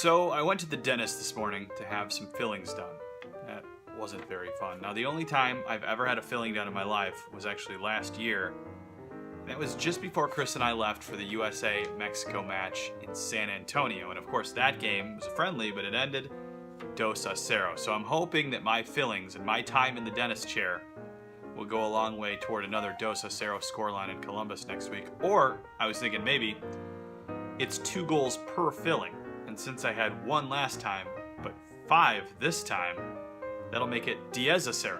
So I went to the dentist this morning to have some fillings done. That wasn't very fun. Now, the only time I've ever had a filling done in my life was actually last year. That was just before Chris and I left for the USA-Mexico match in San Antonio. And of course, that game was a friendly, but it ended 2-0. So I'm hoping that my fillings and my time in the dentist chair will go a long way toward another 2-0 scoreline in Columbus next week. Or, I was thinking maybe, it's 2 goals per filling. And since I had 1 last time, but 5 this time, that'll make it 10-0.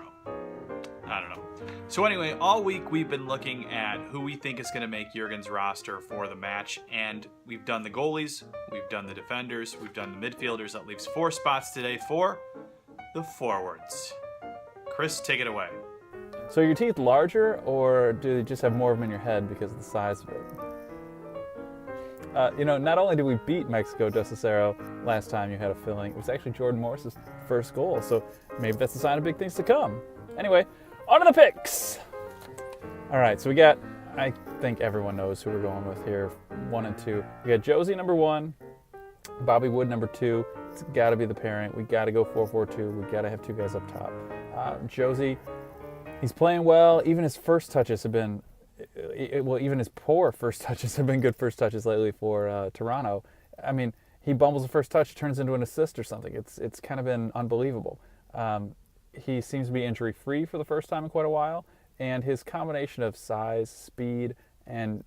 I don't know. So anyway, all week we've been looking at who we think is going to make Jurgen's roster for the match, and we've done the goalies, we've done the defenders, we've done the midfielders. That leaves 4 spots today for the forwards. Chris, take it away. So are your teeth larger, or do they just have more of them in your head because of the size of it? Not only did we beat Mexico 2-0 last time you had a filling, it was actually Jordan Morris's first goal, so maybe that's a sign of big things to come. Anyway, on to the picks! All right, so we got, I think everyone knows who we're going with here, 1 and 2. We got Josie number 1, Bobby Wood number 2. It's got to be the pairing. We got to go 4-4-2. We got to have 2 guys up top. Josie, he's playing well. Even his first touches have been, even his poor first touches have been good first touches lately for Toronto. I mean, he bumbles the first touch, turns into an assist or something. It's kind of been unbelievable. He seems to be injury-free for the first time in quite a while, and his combination of size, speed, and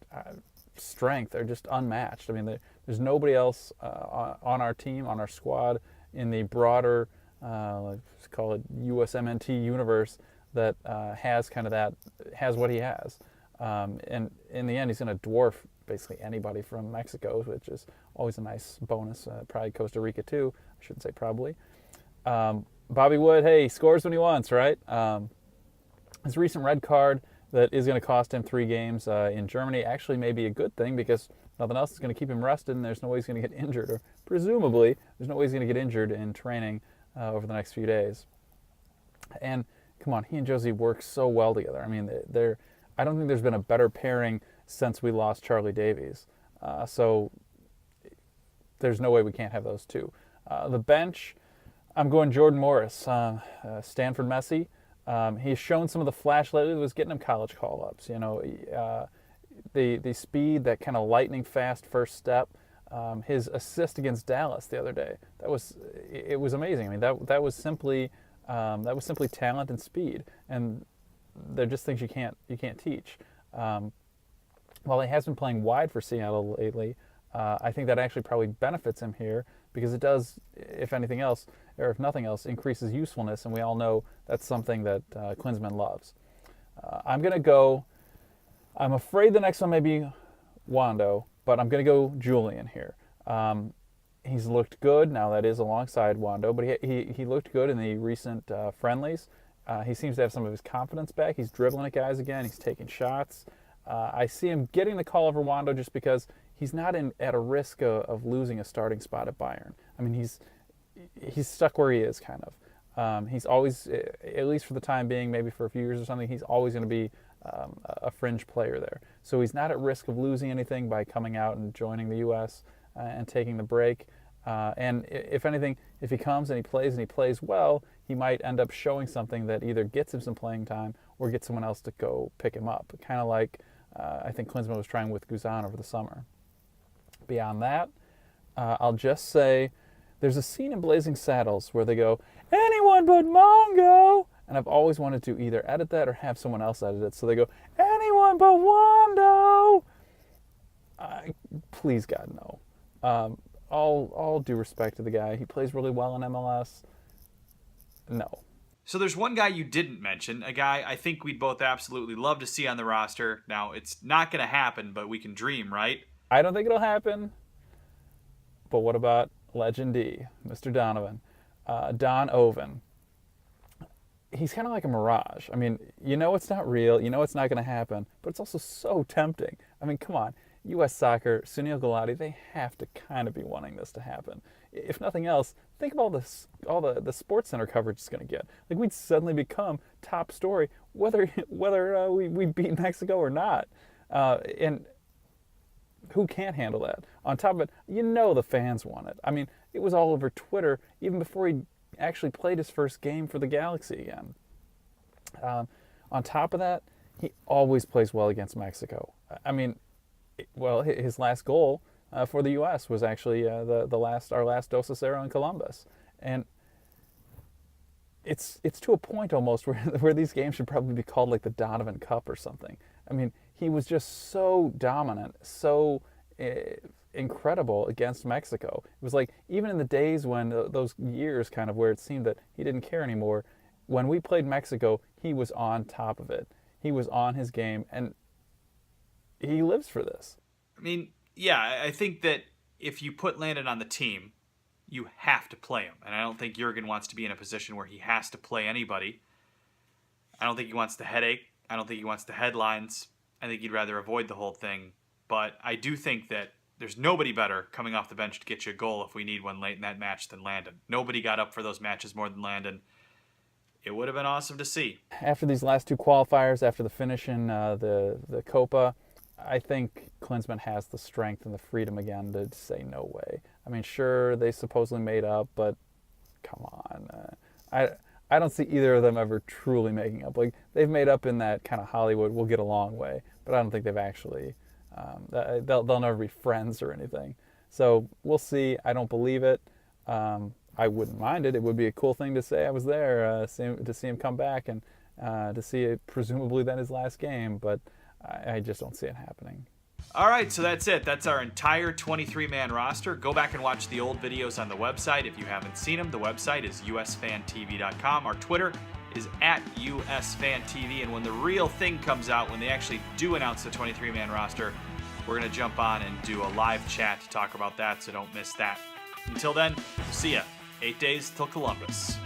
strength are just unmatched. I mean, there's nobody else on our team, on our squad, in the broader, let's call it USMNT universe that has what he has. And in the end, he's going to dwarf basically anybody from Mexico, which is always a nice bonus. Probably Costa Rica too. I shouldn't say probably. Bobby Wood, hey, he scores when he wants, right? His recent red card that is going to cost him 3 games in Germany actually may be a good thing, because nothing else is going to keep him rested, and there's no way he's going to get injured, or presumably there's no way he's going to get injured in training over the next few days. And come on, he and Josie work so well together. I mean, I don't think there's been a better pairing since we lost Charlie Davies. So there's no way we can't have those 2. The bench, I'm going Jordan Morris, Stanford Messi. He's shown some of the flash lately that was getting him college call-ups. The speed, that kind of lightning fast first step. His assist against Dallas the other day, it was amazing. I mean, that was simply talent and speed, and they're just things you can't teach. While he has been playing wide for Seattle lately, I think that actually probably benefits him here, because it does, if anything else, or if nothing else, increases usefulness, and we all know that's something that Klinsmann loves. I'm afraid the next one may be Wando, but I'm going to go Julian here. He's looked good. Now, that is alongside Wando, but he looked good in the recent friendlies. He seems to have some of his confidence back. He's dribbling at guys again. He's taking shots. I see him getting the call over Wando just because he's not at a risk of losing a starting spot at Bayern. I mean, he's stuck where he is, kind of. He's always, at least for the time being, maybe for a few years or something, he's always going to be a fringe player there. So he's not at risk of losing anything by coming out and joining the U.S. And taking the break. And if anything, if he comes and he plays well, he might end up showing something that either gets him some playing time or gets someone else to go pick him up. Kind of like I think Klinsmann was trying with Guzan over the summer. Beyond that, I'll just say there's a scene in Blazing Saddles where they go, "Anyone but Mongo!" And I've always wanted to either edit that or have someone else edit it. So they go, "Anyone but Wando!" Please, God, no. All due respect to the guy. He plays really well in MLS. No. So there's one guy you didn't mention, a guy I think we'd both absolutely love to see on the roster. Now, it's not going to happen, but we can dream, right? I don't think it'll happen. But what about Legend D, Mr. Donovan? Don Oven. He's kind of like a mirage. I mean, it's not real. It's not going to happen. But it's also so tempting. I mean, come on. U.S. Soccer, Sunil Gulati, they have to kind of be wanting this to happen. If nothing else, think of all the Sports Center coverage it's going to get. Like, we'd suddenly become top story whether we beat Mexico or not. And who can't handle that? On top of it, the fans want it. I mean, it was all over Twitter even before he actually played his first game for the Galaxy again. On top of that, he always plays well against Mexico. I mean, well, his last goal for the U.S. was actually our last Dos a 0 in Columbus, and it's to a point almost where these games should probably be called like the Donovan Cup or something. I mean, he was just so dominant, so incredible against Mexico. It was like, even in the days when those years kind of where it seemed that he didn't care anymore, when we played Mexico, he was on top of it. He was on his game, and he lives for this. I mean, yeah, I think that if you put Landon on the team, you have to play him. And I don't think Jurgen wants to be in a position where he has to play anybody. I don't think he wants the headache. I don't think he wants the headlines. I think he'd rather avoid the whole thing. But I do think that there's nobody better coming off the bench to get you a goal if we need one late in that match than Landon. Nobody got up for those matches more than Landon. It would have been awesome to see. After these last two qualifiers, after the finish in the Copa, I think Klinsmann has the strength and the freedom again to say no way. I mean, sure, they supposedly made up, but come on. I don't see either of them ever truly making up. Like, they've made up in that kind of Hollywood, we'll get along way, but I don't think they've actually, they'll never be friends or anything. So we'll see. I don't believe it. I wouldn't mind it. It would be a cool thing to say I was there, to see him come back and to see it presumably then his last game, but I just don't see it happening. All right, so that's it. That's our entire 23-man roster. Go back and watch the old videos on the website if you haven't seen them. The website is USFanTV.com. Our Twitter is @USFanTV, and when the real thing comes out, when they actually do announce the 23-man roster, we're going to jump on and do a live chat to talk about that, so don't miss that. Until then, see ya. 8 days till Columbus.